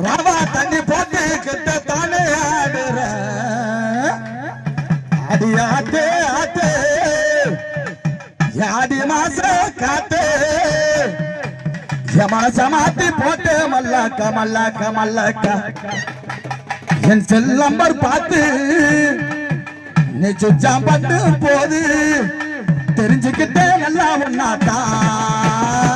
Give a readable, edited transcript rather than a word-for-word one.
ராவா தண்ணி போட்டு கிட்ட தானே ஆடுற அடி ஆட்டே ஆட்டே ஆடி மாச காத்தே மனச மாத்தி போட்டு மல்லாக்க மல்லாக்க மல்லாக்க என் செல்லம்பர் பார்த்து நீ சுச்சாம் பட்டு போது தெரிஞ்சுக்கிட்டே நல்லா உன்னாத்தான்